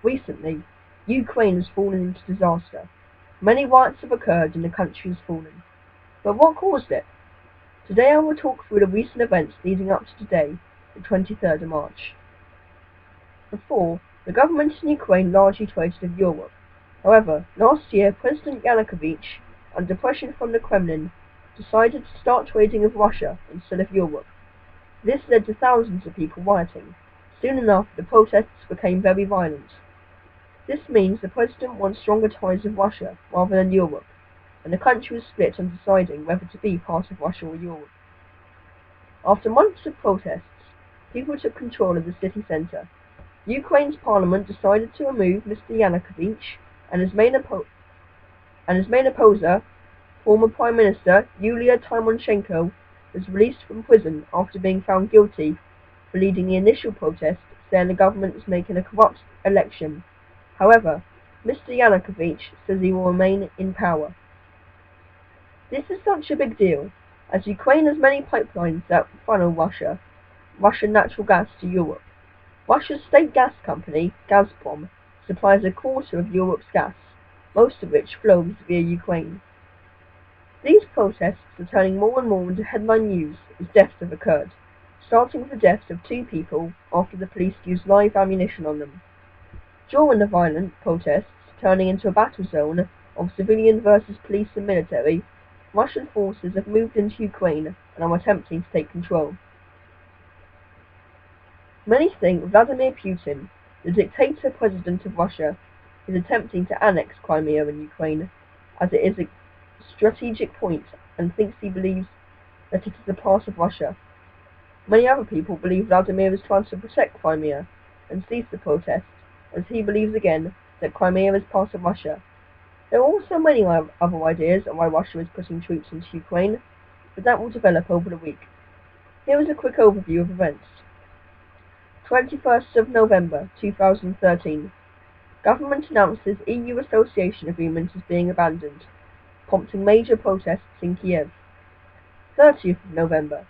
Recently, Ukraine has fallen into disaster. Many riots have occurred and the country has fallen. But what caused it? Today I will talk through the recent events leading up to today, the 23rd of March. Before, the government in Ukraine largely traded with Europe. However, last year President Yanukovych, under pressure from the Kremlin, decided to start trading with Russia instead of Europe. This led to thousands of people rioting. Soon enough, the protests became very violent. This means the president wants stronger ties with Russia rather than Europe, and the country was split on deciding whether to be part of Russia or Europe. After months of protests, people took control of the city centre. Ukraine's parliament decided to remove Mr. Yanukovych, and his main opposer, former Prime Minister Yulia Tymoshenko, was released from prison after being found guilty for leading the initial protest, saying the government was making a corrupt election. However, Mr. Yanukovych says he will remain in power. This is such a big deal, as Ukraine has many pipelines that funnel Russian natural gas to Europe. Russia's state gas company, Gazprom, supplies a quarter of Europe's gas, most of which flows via Ukraine. These protests are turning more and more into headline news as deaths have occurred, starting with the deaths of 2 people after the police used live ammunition on them. During the violent protests turning into a battle zone of civilian versus police and military, Russian forces have moved into Ukraine and are attempting to take control. Many think Vladimir Putin, the dictator president of Russia, is attempting to annex Crimea in Ukraine, as it is a strategic point, and thinks he believes that it is a part of Russia. Many other people believe Vladimir is trying to protect Crimea and cease the protests, as he believes again that Crimea is part of Russia. There are also many other ideas on why Russia is putting troops into Ukraine, but that will develop over the week. Here is a quick overview of events. 21st of November 2013. Government announces EU association agreement is being abandoned, prompting major protests in Kiev. 30th of November.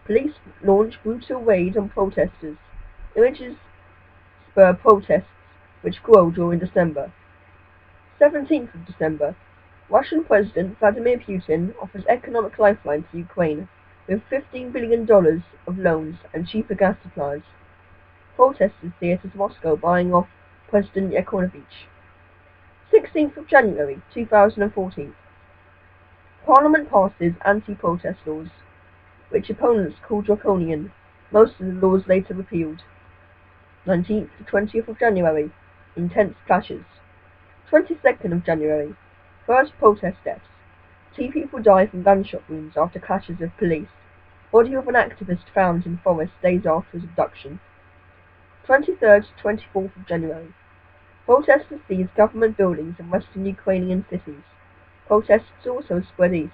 Police launch brutal raid on protesters. Images spur protests, which grow during December. 17th of December. Russian President Vladimir Putin offers economic lifeline to Ukraine, with $15 billion of loans and cheaper gas supplies. Protesters see it as Moscow buying off President Yanukovych. 16th of January 2014. Parliament passes anti-protest laws, which opponents call draconian. Most of the laws later repealed. 19th to 20th of January. Intense clashes. 22nd of January. First protest deaths. 2 people die from gunshot wounds after clashes with police. Body of an activist found in forest days after his abduction. 23rd to 24th of January. Protesters seize government buildings in western Ukrainian cities. Protests also spread east.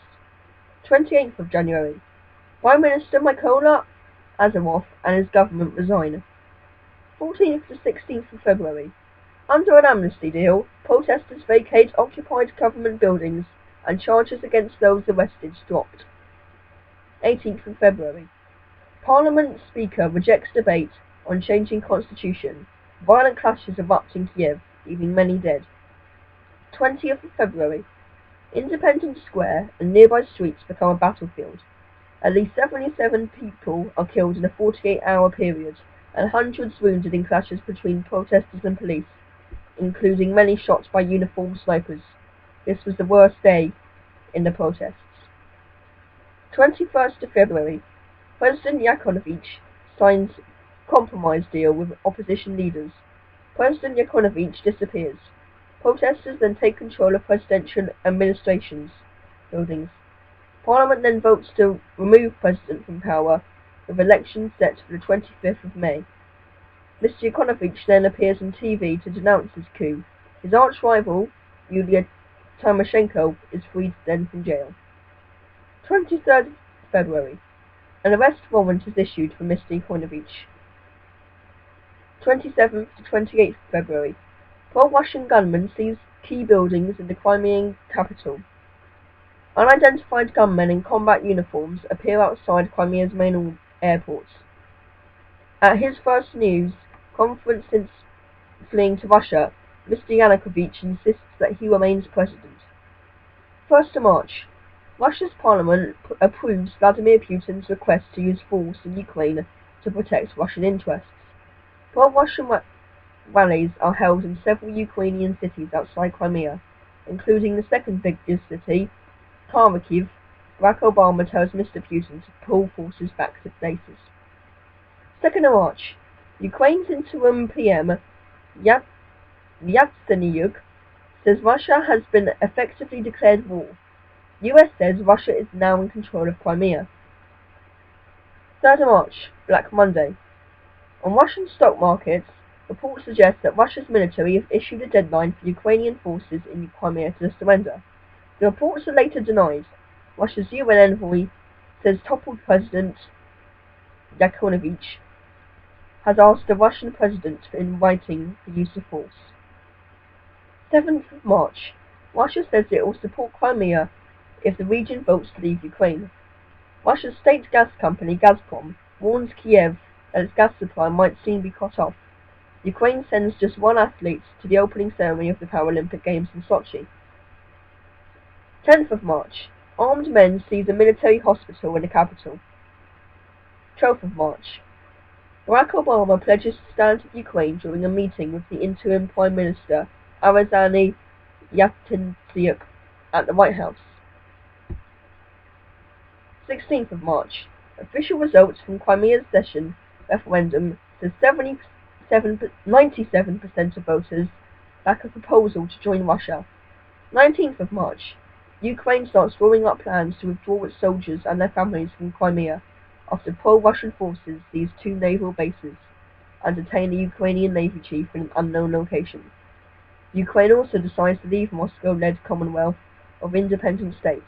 28th of January. Prime Minister Mykola Azarov and his government resign. 14th to 16th of February. Under an amnesty deal, protesters vacate occupied government buildings and charges against those arrested dropped. 18th of February. Parliament Speaker rejects debate on changing constitution. Violent clashes erupt in Kiev, leaving many dead. 20th of February. Independence Square and nearby streets become a battlefield. At least 77 people are killed in a 48-hour period, and hundreds wounded in clashes between protesters and police, including many shot by uniformed snipers. This was the worst day in the protests. 21st of February. President Yanukovych signs compromise deal with opposition leaders. President Yanukovych disappears. Protesters then take control of presidential administrations buildings. Parliament then votes to remove President from power, with elections set for the 25th of May. Mr. Yanukovych then appears on TV to denounce his coup. His arch-rival, Yulia Tymoshenko, is freed then from jail. 23rd February. An arrest warrant is issued for Mr. Yanukovych. 27th to 28th February. Pro-Russian gunmen seize key buildings in the Crimean capital. Unidentified gunmen in combat uniforms appear outside Crimea's main airports. At his first news conference since fleeing to Russia, Mr. Yanukovych insists that he remains president. 1st of March. Russia's parliament approves Vladimir Putin's request to use force in Ukraine to protect Russian interests. 12 Russian rallies are held in several Ukrainian cities outside Crimea, including the second biggest city, Kharkiv. Barack Obama tells Mr. Putin to pull forces back to bases. 2nd of March. Ukraine's interim PM, Yatsenyuk, says Russia has been effectively declared war. US says Russia is now in control of Crimea. 3rd of March, Black Monday. On Russian stock markets, reports suggest that Russia's military have issued a deadline for Ukrainian forces in Crimea to surrender. The reports are later denied. Russia's UN envoy says toppled President Yanukovych has asked the Russian president in writing the use of force. 7th of March. Russia says it will support Crimea if the region votes to leave Ukraine. Russia's state gas company Gazprom warns Kiev that its gas supply might soon be cut off. Ukraine sends just one athlete to the opening ceremony of the Paralympic Games in Sochi. 10th of March. Armed men seize a military hospital in the capital. 12th of March. Barack Obama pledges to stand with Ukraine during a meeting with the interim Prime Minister Arazani Yatsenyuk at the White House. 16th of March. Official results from Crimea's secession referendum says 97% of voters back a proposal to join Russia. 19th of March. Ukraine starts drawing up plans to withdraw its soldiers and their families from Crimea after pro-Russian forces seize 2 naval bases and detain a Ukrainian Navy chief in an unknown location. Ukraine also decides to leave Moscow-led Commonwealth of Independent States.